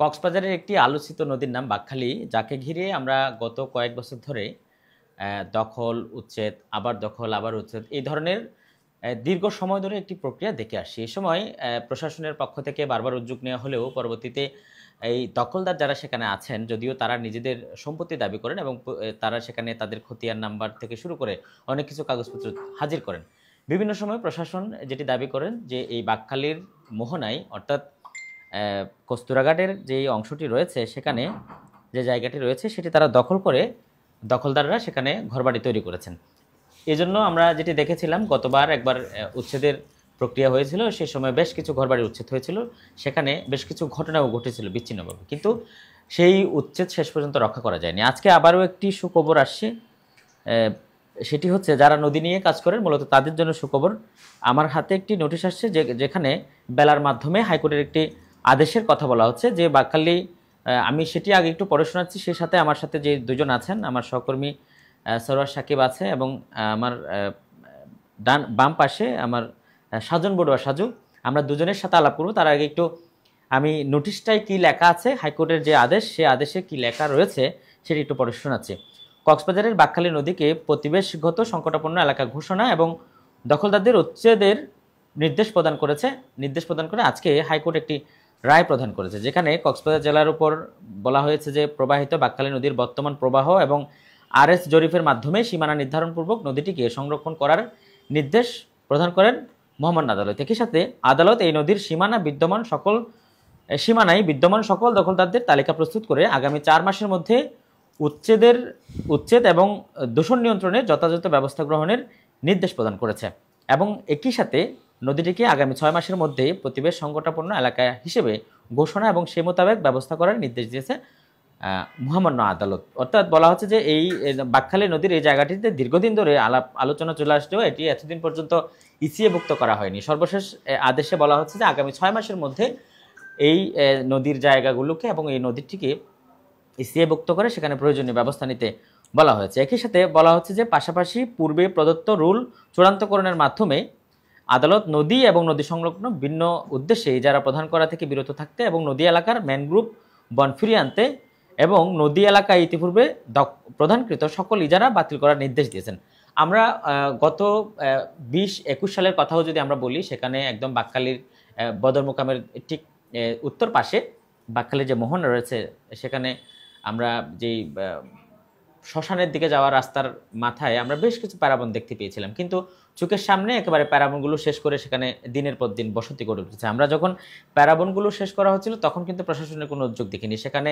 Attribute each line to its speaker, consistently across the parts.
Speaker 1: কক্সবাজারের একটি আলোচিত নদীর নাম বাঁকখালী, যাকে ঘিরে আমরা গত কয়েক বছর ধরে দখল, উচ্ছেদ, আবার দখল, আবার উচ্ছেদ এই ধরনের দীর্ঘ সময় ধরে একটি প্রক্রিয়া দেখে আসছি। এই সময় প্রশাসনের পক্ষ থেকে বারবার উদ্যোগ নেওয়া হলেও পরবর্তীতে এই দখলদার যারা সেখানে আছেন, যদিও তারা নিজেদের সম্পত্তি দাবি করেন এবং তারা সেখানে তাদের খতিয়ান নাম্বার থেকে শুরু করে অনেক কিছু কাগজপত্র হাজির করেন। বিভিন্ন সময় প্রশাসন যেটি দাবি করেন যে এই বাঁকখালীর মোহনায় অর্থাৎ কস্তুরাঘাটের যে অংশটি রয়েছে সেখানে যে জায়গাটি রয়েছে সেটি তারা দখল করে দখলদাররা সেখানে ঘরবাড়ি তৈরি করেছেন। এজন্য আমরা যেটি দেখেছিলাম গতবার একবার উচ্ছেদের প্রক্রিয়া হয়েছিল, সেই সময় বেশ কিছু ঘরবাড়ি উচ্ছেদ হয়েছিল, সেখানে বেশ কিছু ঘটনাও ঘটেছিল বিচ্ছিন্নভাবে, কিন্তু সেই উচ্ছেদ শেষ পর্যন্ত রক্ষা করা যায়নি। আজকে আবারও একটি সুখবর আসছে, সেটি হচ্ছে যারা নদী নিয়ে কাজ করেন মূলত তাদের জন্য সুখবর। আমার হাতে একটি নোটিশ আসছে যেখানে বেলার মাধ্যমে হাইকোর্টের একটি আদেশের কথা বলা হচ্ছে যে বাঁকখালী, আমি সেটি আগে একটু পড়ে শোনাচ্ছি, সেই সাথে আমার সাথে যে দুজন আছেন আমার সহকর্মী সরোয়ার সাকিব আছে এবং আমার বাম পাশে আমার সাজন বড়ুয়া সাজু, আমরা দুজনের সাথে আলাপ করব। তার আগে একটু আমি নোটিশটায় কি লেখা আছে, হাইকোর্টের যে আদেশ সে আদেশে কি লেখা রয়েছে সেটি একটু পড়ে শোনাচ্ছি। কক্সবাজারের বাঁকখালী নদীকে প্রতিবেশগত সংকটাপন্ন এলাকা ঘোষণা এবং দখলদারদের উচ্ছেদের নির্দেশ প্রদান করে আজকে হাইকোর্ট একটি রায় প্রদান করেছে, যেখানে কক্সবাজার জেলার উপর বলা হয়েছে যে প্রবাহিত বাঁকখালী নদীর বর্তমান প্রবাহ এবং আরএস জরিপের মাধ্যমে সীমানা নির্ধারণপূর্বক নদীটিকে সংরক্ষণ করার নির্দেশ প্রদান করেন মহামান্য আদালত। একই সাথে আদালত এই নদীর সীমানায় বিদ্যমান সকল দখলদারদের তালিকা প্রস্তুত করে আগামী 4 মাসের মধ্যে উচ্ছেদ এবং দূষণ নিয়ন্ত্রণে যথাযথ ব্যবস্থা গ্রহণের নির্দেশ প্রদান করেছে এবং একই সাথে নদীটিকে আগামী 6 মাসের মধ্যে প্রতিবেশ সংকটাপন্ন এলাকা হিসেবে ঘোষণা এবং সে মোতাবেক ব্যবস্থা করার নির্দেশ দিয়েছে মহামান্য আদালত। অর্থাৎ বলা হচ্ছে যে এই বাঁকখালী নদীর এই জায়গাটিতে দীর্ঘদিন ধরে আলোচনা চলে আসলেও এটি এতদিন পর্যন্ত ইসিএভুক্ত করা হয়নি। সর্বশেষ আদেশে বলা হচ্ছে যে আগামী 6 মাসের মধ্যে এই নদীর জায়গাগুলোকে এবং এই নদীটিকে ইসিএভুক্ত করে সেখানে প্রয়োজনীয় ব্যবস্থা নিতে বলা হয়েছে। একই সাথে বলা হচ্ছে যে পাশাপাশি পূর্বে প্রদত্ত রুল চূড়ান্তকরণের মাধ্যমে আদালত নদী এবং নদী সংলগ্ন ভিন্ন উদ্দেশ্যে ইজারা প্রদান করা থেকে বিরত থাকতে এবং নদী এলাকার ম্যানগ্রোভ বন ফিরিয়ে আনতে এবং নদী এলাকায় ইতিপূর্বে প্রদানকৃত সকল ইজারা বাতিল করার নির্দেশ দিয়েছেন। আমরা গত 20-21 সালের কথাও যদি আমরা বলি, সেখানে একদম বাঁকখালীর বদর মোকামের ঠিক উত্তর পাশে বাঁকখালীর যে মোহনা রয়েছে সেখানে আমরা যেই শ্মশানের দিকে যাওয়ার রাস্তার মাথায় আমরা বেশ কিছু প্যারাবন দেখতে পেয়েছিলাম, কিন্তু চোখের সামনে একেবারে প্যারাবনগুলো শেষ করে সেখানে দিনের পর দিন বসতি গড়ে উঠেছে। আমরা যখন প্যারাবনগুলো শেষ করা হচ্ছিল তখন কিন্তু প্রশাসনের কোনো উদ্যোগ দেখিনি। সেখানে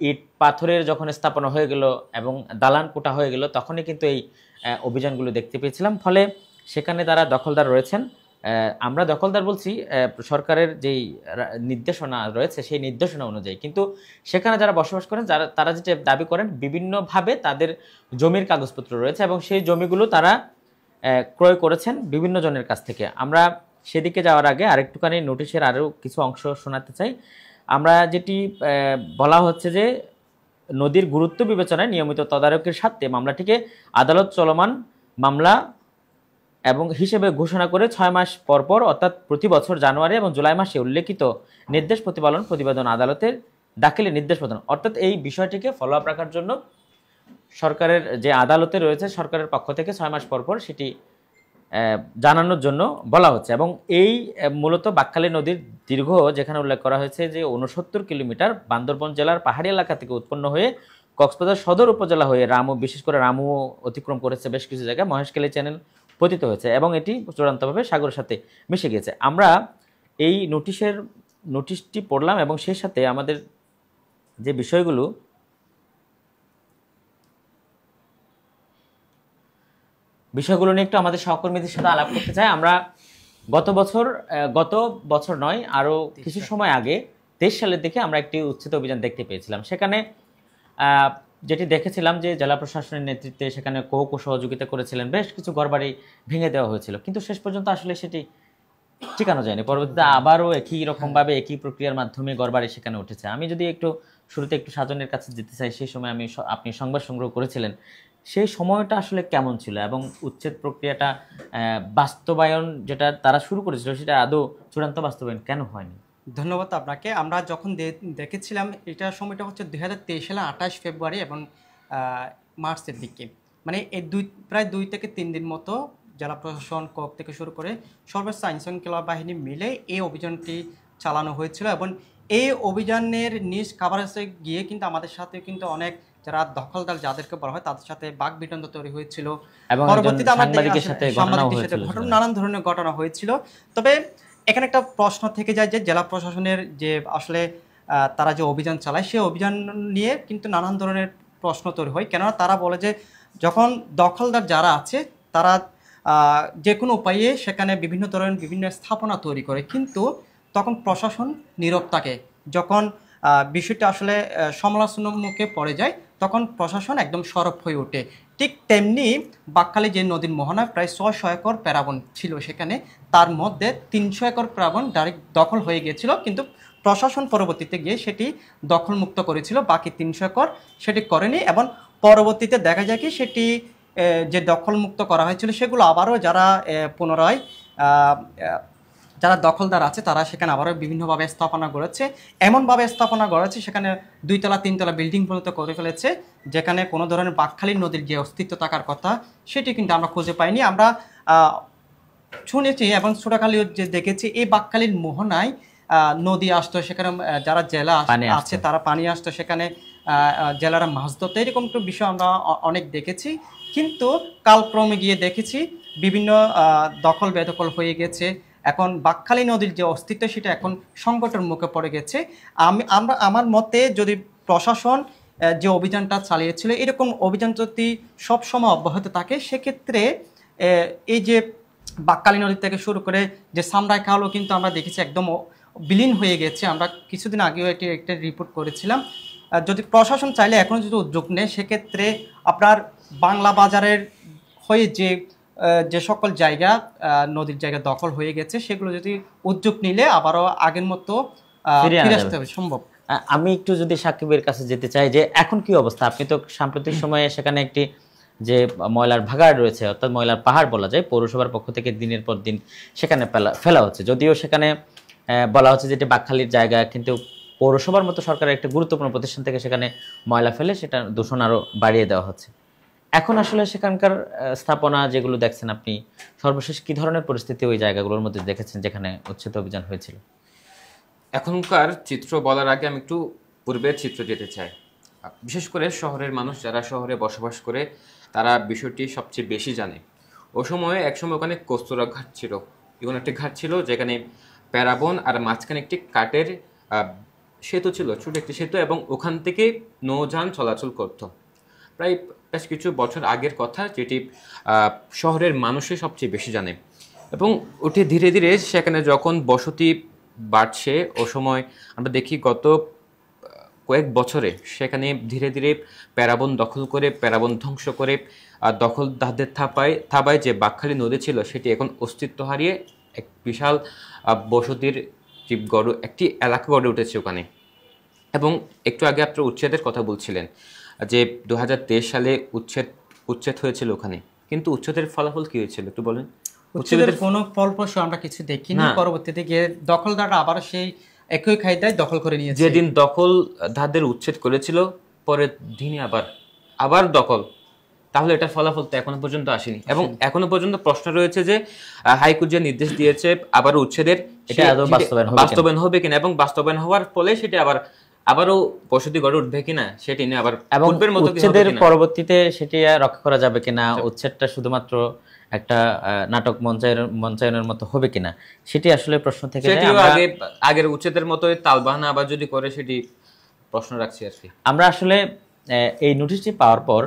Speaker 1: ইট পাথরের যখন স্থাপনা হয়ে গেল এবং দালান কোটা হয়ে গেল তখনই কিন্তু এই অভিযানগুলো দেখতে পেয়েছিলাম। ফলে সেখানে তারা দখলদার রয়েছেন, আমরা দখলদার বলছি সরকারের যেই নির্দেশনা রয়েছে সেই নির্দেশনা অনুযায়ী, কিন্তু সেখানে যারা বসবাস করেন তারা যেটা দাবি করেন বিভিন্নভাবে তাদের জমির কাগজপত্র রয়েছে এবং সেই জমিগুলো তারা ক্রয় করেছেন বিভিন্ন জনের কাছ থেকে। আমরা সেদিকে যাওয়ার আগে আরেকটুখানি নোটিশের আরও কিছু অংশ শোনাতে চাই। আমরা যেটি বলা হচ্ছে যে নদীর গুরুত্ব বিবেচনায় নিয়মিত তদারকির স্বার্থে মামলাটিকে আদালত চলমান মামলা এবং হিসেবে ঘোষণা করে 6 মাস পরপর অর্থাৎ প্রতি বছর জানুয়ারি এবং জুলাই মাসে উল্লেখিত নির্দেশ প্রতিবেদন আদালতের দাখিলের নির্দেশ প্রদান। অর্থাৎ এই বিষয়টিকে ফলো আপ রাখার জন্য সরকারের যে আদালতে রয়েছে সরকারের পক্ষ থেকে 6 মাস পরপর সেটি জানানোর জন্য বলা হচ্ছে। এবং এই মূলত বাঁকখালী নদীর দীর্ঘ যেখানে উল্লেখ করা হয়েছে যে 69 কিলোমিটার বান্দরবান জেলার পাহাড়ি এলাকা থেকে উৎপন্ন হয়ে কক্সবাজার সদর উপজেলা হয়ে বিশেষ করে রামু অতিক্রম করেছে, বেশ কিছু জায়গায় মহেশখালী চ্যানেল পতিত হয়েছে এবং এটি চূড়ান্তভাবে সাগরের সাথে মিশে গেছে। আমরা এই নোটিশটি পড়লাম এবং সেই সাথে আমাদের যে বিষয়গুলো নিয়ে একটু আমাদের সহকর্মীদের সাথে আলাপ করতে চাই। আমরা গত বছর নয় আরও কিছু সময় আগে 23 সালের দিকে আমরা একটি উচ্ছেদ অভিযান দেখতে পেয়েছিলাম। সেখানে যেটি দেখেছিলাম যে জেলা প্রশাসনের নেতৃত্বে সেখানে কোকো সহযোগিতা করেছিলেন, বেশ কিছু ঘরবাড়ি ভেঙে দেওয়া হয়েছিল, কিন্তু শেষ পর্যন্ত আসলে সেটি ঠিকানো যায়নি। পরবর্তীতে আবারও একই রকমভাবে একই প্রক্রিয়ার মাধ্যমে ঘরবাড়ি সেখানে উঠেছে। আমি যদি শুরুতে একটু সাজনের কাছে যেতে চাই, সেই সময় আপনি সংবাদ সংগ্রহ করেছিলেন, সেই সময়টা আসলে কেমন ছিল এবং উচ্ছেদ প্রক্রিয়াটা বাস্তবায়ন যেটা তারা শুরু করেছিল সেটা আদৌ চূড়ান্ত বাস্তবায়ন কেন হয়নি?
Speaker 2: ধন্যবাদ আপনাকে। আমরা যখন দেখেছিলাম এটা সময়টা হচ্ছে 2023 সালে 28 ফেব্রুয়ারি এবং মার্চের দিকে। মানে এই প্রায় 2 থেকে 3 দিন মতো জেলা প্রশাসন, কক থেকে শুরু করে সর্বোচ্চ আইনশৃঙ্খলা বাহিনী মিলে এই অভিযানটি চালানো হয়েছিল এবং এই অভিযানের নিজ কাভারেজে গিয়ে কিন্তু আমাদের সাথে কিন্তু অনেক যারা দখলদার যাদেরকে বলা হয় তাদের সাথে বাকবিতণ্ডা তৈরি হয়েছিল।
Speaker 1: এবং
Speaker 2: পরবর্তীতে আমরা
Speaker 1: সাংবাদিকের সাথে
Speaker 2: সাংবাদিকদের সাথে ঘটনা, নানান ধরনের ঘটনা হয়েছিল। তবে এখানে একটা প্রশ্ন থেকে যায় যে জেলা প্রশাসনের যে আসলে তারা যে অভিযান চালায় সেই অভিযান নিয়ে কিন্তু নানান ধরনের প্রশ্ন তৈরি হয়। কেননা তারা বলে যে যখন দখলদার যারা আছে তারা যে কোনো উপায়ে সেখানে বিভিন্ন ধরনের বিভিন্ন স্থাপনা তৈরি করে, কিন্তু তখন প্রশাসন নীরব থাকে। যখন বিষয়টা আসলে সমালোচনার মুখে পড়ে যায় তখন প্রশাসন একদম সরব হয়ে ওঠে। ঠিক তেমনি বাকখালী যে নদীর মোহনায় প্রায় 600 একর প্যারাবন ছিল, সেখানে তার মধ্যে 300 একর প্যারাবন ডাইরেক্ট দখল হয়ে গিয়েছিল, কিন্তু প্রশাসন পরবর্তীতে গিয়ে সেটি দখলমুক্ত করেছিল, বাকি 300 একর সেটি করেনি। এবং পরবর্তীতে দেখা যায় কি সেটি যে দখলমুক্ত করা হয়েছিল সেগুলো আবারও যারা পুনরায় যারা দখলদার আছে তারা সেখানে আবারও বিভিন্নভাবে স্থাপনা গড়েছে, এমনভাবে স্থাপনা গড়েছে সেখানে 2 তলা 3 তলা বিল্ডিং পর্যন্ত করে ফেলেছে, যেখানে কোনো ধরনের বাকখালী নদীর যে অস্তিত্ব থাকার কথা সেটি কিন্তু আমরা খুঁজে পাইনি। আমরা শুনেছি এবং ছোটখালিও যে দেখেছি এই বাকখালীর মোহনায় নদী আসতো, সেখানে যারা জেলা আছে তারা পানি আসতো, সেখানে জেলারা মাছ ধরতো, এরকম একটা বিষয় আমরা অনেক দেখেছি। কিন্তু কালক্রমে গিয়ে দেখেছি বিভিন্ন দখল বেদখল হয়ে গেছে। এখন বাকখালী নদীর যে অস্তিত্ব সেটা এখন সংকটের মুখে পড়ে গেছে। আমার মতে যদি প্রশাসন যে অভিযানটা চালিয়েছিল এরকম অভিযান যদি সবসময় অব্যাহত থাকে সেক্ষেত্রে এই যে বাকখালী নদী থেকে শুরু করে যে সামরাই খালও কিন্তু আমরা দেখেছি একদম বিলীন হয়ে গেছে। আমরা কিছুদিন আগেও একটা রিপোর্ট করেছিলাম। যদি প্রশাসন চাইলে এখনও যদি উদ্যোগ নেয় সেক্ষেত্রে আপনার বাংলা বাজারের হয়ে যে সকল জায়গা নদীর জায়গা দখল হয়ে গেছে সেগুলো যদি উদ্যোগ নিলে আবারও আগের মতো ফিরে আসতে হবে সম্ভব।
Speaker 1: আমি একটু যদি সাকিবের কাছে যেতে চাই যে এখন কি অবস্থা, আপনি তো সাম্প্রতিক সময়ে সেখানে একটি যে ময়লার ভাগাড় রয়েছে অর্থাৎ ময়লার পাহাড় বলা যায়, পৌরসভার পক্ষ থেকে দিনের পর দিন সেখানে ফেলা হচ্ছে, যদিও সেখানে বলা হচ্ছে যে এটি বাকখালীর জায়গা, কিন্তু পৌরসভার মতো সরকারের একটা গুরুত্বপূর্ণ প্রতিষ্ঠান থেকে সেখানে ময়লা ফেলে সেটা দূষণ আরও বাড়িয়ে দেওয়া হচ্ছে। এখন আসলে সেখানকার স্থাপনা যেগুলো দেখছেন আপনি, সর্বশেষ কি ধরনের পরিস্থিতি ওই জায়গাগুলোর মধ্যে দেখেছেন যেখানে উচ্ছেদ অভিযান হয়েছিল?
Speaker 3: এখনকার চিত্র বলার আগে আমি একটু পূর্বের চিত্র যেতে চাই। বিশেষ করে শহরের মানুষ যারা শহরে বসবাস করে তারা বিষয়টি সবচেয়ে বেশি জানে। ও সময়ে একসময় ওখানে কস্তুরা ঘাট ছিল, এমন একটি ঘাট ছিল যেখানে প্যারাবন আর মাঝখানে একটি কাঠের সেতু ছিল, ছোট একটি সেতু, এবং ওখান থেকে নৌযান চলাচল করত। প্রায় বেশ কিছু বছর আগের কথা, যেটি শহরের মানুষই সবচেয়ে বেশি জানে। এবং ওটি ধীরে ধীরে সেখানে যখন বসতি বাড়ছে ও সময় আমরা দেখি গত কয়েক বছরে সেখানে ধীরে ধীরে প্যারাবন দখল করে, প্যারাবন ধ্বংস করে, দখলদারদের থাবায় যে বাকখালী নদী ছিল সেটি এখন অস্তিত্ব হারিয়ে এক বিশাল বসতির একটি এলাকা গড়ে উঠেছে ওখানে। এবং একটু আগে আপনি উচ্ছেদের কথা বলছিলেন যে 2023 সালে উচ্ছেদ হয়েছিল ওখানে, কিন্তু উচ্ছেদের ফলাফল কি হয়েছিল একটু বলেন।
Speaker 2: উচ্ছেদের কোনো ফলপ্রসূ আমরা কিছু দেখিনি। পরবর্তীতে গিয়ে দখলদাররা আবার সেই একই কায়দায় দখল করে নিয়েছে।
Speaker 3: যেদিন দখলদারদের উচ্ছেদ করেছিল পরের দিনই আবার দখল, তাহলে এটার ফলাফল তো এখনো পর্যন্ত আসেনি। এবং এখনো পর্যন্ত প্রশ্ন রয়েছে যে হাইকোর্ট যে নির্দেশ দিয়েছে আবার উচ্ছেদের,
Speaker 1: এটা
Speaker 3: বাস্তবায়ন হবে কিনা, এবং বাস্তবায়ন হওয়ার ফলে সেটা আবারও বসতি গড়ে উঠবে কিনা সেটি নিয়ে আবার
Speaker 1: উচ্ছেদের পরবর্তীতে সেটি রক্ষা করা যাবে কিনা, উচ্ছেদটা শুধুমাত্র একটা নাটক মঞ্চায়নের মতো হবে কিনা সেটি আসলে প্রশ্ন থেকে
Speaker 3: আগের উচ্ছেদের মতো তালবাহানা আবার যদি করে সেটি প্রশ্ন রাখছি আর কি।
Speaker 1: আমরা আসলে এই নোটিশটি পাওয়ার পর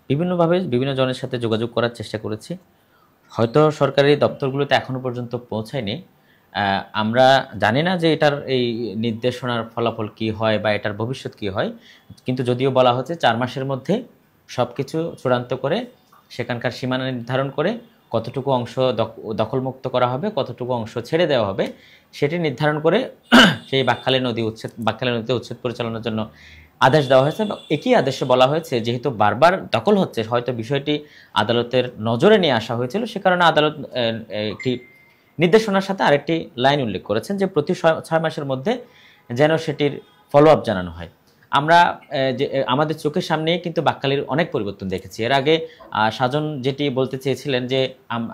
Speaker 1: বিভিন্নভাবে বিভিন্ন জনের সাথে যোগাযোগ করার চেষ্টা করেছি, হয়তো সরকারি দপ্তরগুলোতে এখনো পর্যন্ত পৌঁছায়নি। আমরা জানি না যে এটার এই নির্দেশনার ফলাফল কি হয় বা এটার ভবিষ্যৎ কি হয়, কিন্তু যদিও বলা হচ্ছে 4 মাসের মধ্যে সব কিছু চূড়ান্ত করে সেখানকার সীমানা নির্ধারণ করে কতটুকু অংশ দখলমুক্ত করা হবে, কতটুকু অংশ ছেড়ে দেওয়া হবে সেটি নির্ধারণ করে সেই বাকখালী নদীতে উচ্ছেদ পরিচালনার জন্য আদেশ দেওয়া হয়েছে। একই আদেশে বলা হয়েছে যেহেতু বারবার দখল হচ্ছে, হয়তো বিষয়টি আদালতের নজরে নিয়ে আসা হয়েছিল, সে কারণে আদালত একটি নির্দেশনার সাথে আরেকটি লাইন উল্লেখ করেছেন যে প্রতি 6 মাসের মধ্যে যেন সেটির ফলো আপ জানানো হয়। আমরা যে আমাদের চোখের সামনেই কিন্তু বাকখালীর অনেক পরিবর্তন দেখেছি। এর আগে সাজন যেটি বলতে চেয়েছিলেন যে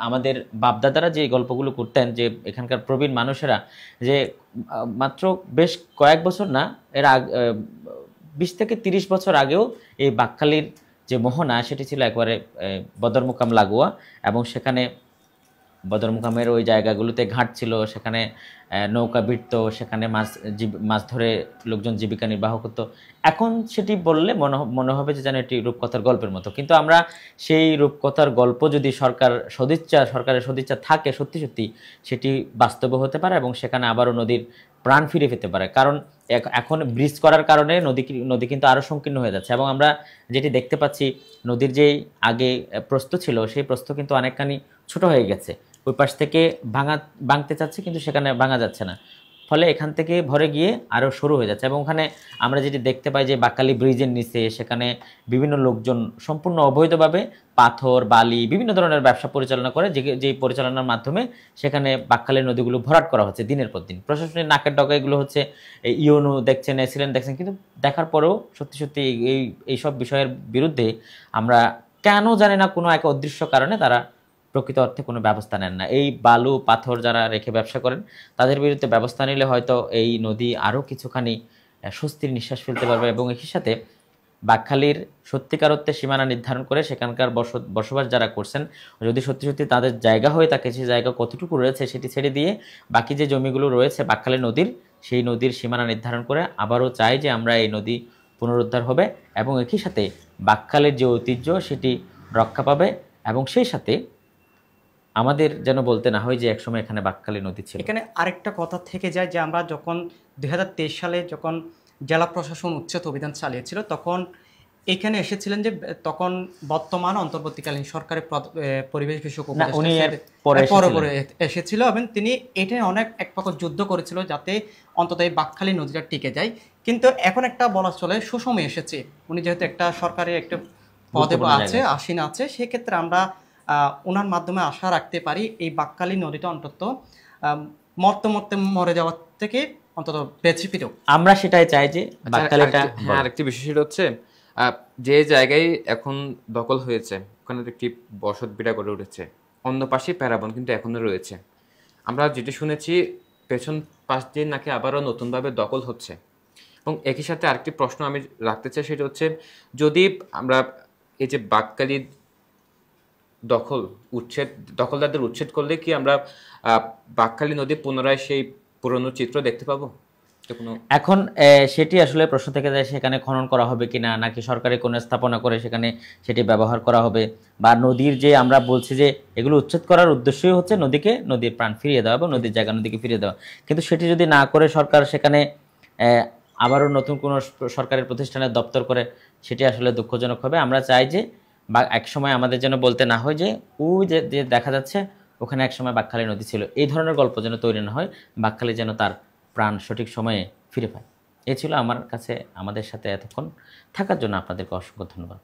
Speaker 1: আমাদের বাপদাদারা যে গল্পগুলো করতেন যে এখানকার প্রবীণ মানুষেরা যে মাত্র বেশ কয়েক বছর না, এর 20 থেকে 30 বছর আগেও এই বাকখালীর যে মোহনা সেটি ছিল একবারে বদরমুকাম লাগোয়া, এবং সেখানে বদরমুকামের ওই জায়গাগুলোতে ঘাট ছিল, সেখানে নৌকা ভিড়ত, সেখানে মাছ ধরে লোকজন জীবিকা নির্বাহ করত। এখন সেটি বললে মনে হবে যে যেন এটি রূপকথার গল্পের মতো, কিন্তু আমরা সেই রূপকথার গল্প যদি সরকারের সদিচ্ছা থাকে সত্যি সত্যি সেটি বাস্তবে হতে পারে এবং সেখানে আবারও নদীর প্রাণ ফিরে পেতে পারে। কারণ এখন ব্রিজ করার কারণে নদী কিন্তু আরও সংকীর্ণ হয়ে যাচ্ছে, এবং আমরা যেটি দেখতে পাচ্ছি নদীর যেই আগে প্রস্থ ছিল সেই প্রস্থ কিন্তু অনেকখানি ছোট হয়ে গেছে। ওই পাশ থেকে ভাঙতে চাচ্ছে কিন্তু সেখানে ভাঙা যাচ্ছে না, ফলে এখান থেকে ভরে গিয়ে আরও সরু হয়ে যাচ্ছে। এবং ওখানে আমরা যেটি দেখতে পাই যে বাকখালী ব্রিজের নিচে সেখানে বিভিন্ন লোকজন সম্পূর্ণ অবৈধভাবে পাথর বালি বিভিন্ন ধরনের ব্যবসা পরিচালনা করে, যেই পরিচালনার মাধ্যমে সেখানে বাকখালীর নদীগুলো ভরাট করা হচ্ছে দিনের পর দিন। প্রশাসনের নাকের ডগা এগুলো হচ্ছে, ইউনু দেখছেন, এসিলেন দেখছেন, কিন্তু দেখার পরেও সত্যি সত্যি এইসব বিষয়ের বিরুদ্ধে আমরা কেন জানি না কোনো এক অদৃশ্য কারণে তারা প্রকৃত অর্থে কোনো ব্যবস্থা নেন না। এই বালু পাথর যারা রেখে ব্যবসা করেন তাদের বিরুদ্ধে ব্যবস্থা নিলে হয়তো এই নদী আরও কিছুখানি স্বস্তির নিঃশ্বাস ফেলতে পারবে, এবং একই সাথে বাকখালীর সত্যিকার অর্থে সীমানা নির্ধারণ করে সেখানকার বসবাস যারা করছেন যদি সত্যি সত্যি তাদের জায়গা হয়ে থাকে, সেই জায়গা কতটুকু রয়েছে সেটি ছেড়ে দিয়ে বাকি যে জমিগুলো রয়েছে বাকখালী নদীর, সেই নদীর সীমানা নির্ধারণ করে আবারও চাই যে আমরা এই নদী পুনরুদ্ধার হবে এবং একই সাথে বাকখালীর যে ঐতিহ্য সেটি রক্ষা পাবে, এবং সেই সাথে আমাদের যেন বলতে না হয় যে একসময় এখানে বাকখালী নদী ছিল।
Speaker 2: এখানে আরেকটা কথা থেকে যায় যে আমরা যখন 2023 সালে যখন জেলা প্রশাসন উচ্ছেদ অভিযান চালিয়েছিল তখন এখানে এসেছিলেন যে তখন বর্তমান অন্তর্বর্তীকালীন সরকারের পরিবেশ বিষয়ক উপদেষ্টা এসেছিল, এবং তিনি এটা অনেক এক প্রকার যুদ্ধ করেছিল যাতে অন্তত এই বাকখালী নদীটা টিকে যায়। কিন্তু এখন একটা বলা চলে সুসময় এসেছে, উনি যেহেতু একটা সরকারি একটা পদে আছে, আসীন আছে, সেক্ষেত্রে আমরা ওনার মাধ্যমে আশা রাখতে পারি এই বাকখালী নদীটা অন্তত মরতে মরে যাওয়ার থেকে অন্তত বেঁচে ফিরেও।
Speaker 1: আমরা সেটাই চাই যে বাকখালীটা।
Speaker 3: আরেকটি বিষয় সেটা হচ্ছে যে জায়গায় এখন দখল হয়েছে ওখানে একটি বসত বিড়া গড়ে উঠেছে, অন্য পাশে প্যারাবন কিন্তু এখনো রয়েছে। আমরা যেটি শুনেছি পেছন পাশ দিয়ে নাকি আবারও নতুনভাবে দখল হচ্ছে। এবং একই সাথে আরেকটি প্রশ্ন আমি রাখতে চাই, সেটা হচ্ছে যদি আমরা এই যে বাকখালী দখলদারদের উচ্ছেদ করলে কি আমরা বাকখালী নদী পুনরায় সেই পুরনো চিত্র দেখতে পাবো?
Speaker 1: এখন সেটি আসলে প্রশ্ন থেকে যায় সেখানে খনন করা হবে কিনা, নাকি সরকারি কোনো স্থাপনা করে সেখানে সেটি ব্যবহার করা হবে, বা নদীর যে আমরা বলছি যে এগুলো উচ্ছেদ করার উদ্দেশ্যই হচ্ছে নদীর প্রাণ ফিরিয়ে দেওয়া এবং নদীর জায়গা নদীকে ফিরিয়ে দেওয়া, কিন্তু সেটি যদি না করে সরকার সেখানে আবারও নতুন কোনো সরকারের প্রতিষ্ঠানের দপ্তর করে, সেটি আসলে দুঃখজনক হবে। আমরা চাই যে বা একসময় আমাদের যেন বলতে না হয় যে যে দেখা যাচ্ছে ওখানে একসময় বাকখালী নদী ছিল, এই ধরনের গল্প যেন তৈরি না হয়, বাকখালী যেন তার প্রাণ সঠিক সময়ে ফিরে পায়। এ ছিল আমার কাছে। আমাদের সাথে এতক্ষণ থাকার জন্য আপনাদেরকে অসংখ্য ধন্যবাদ।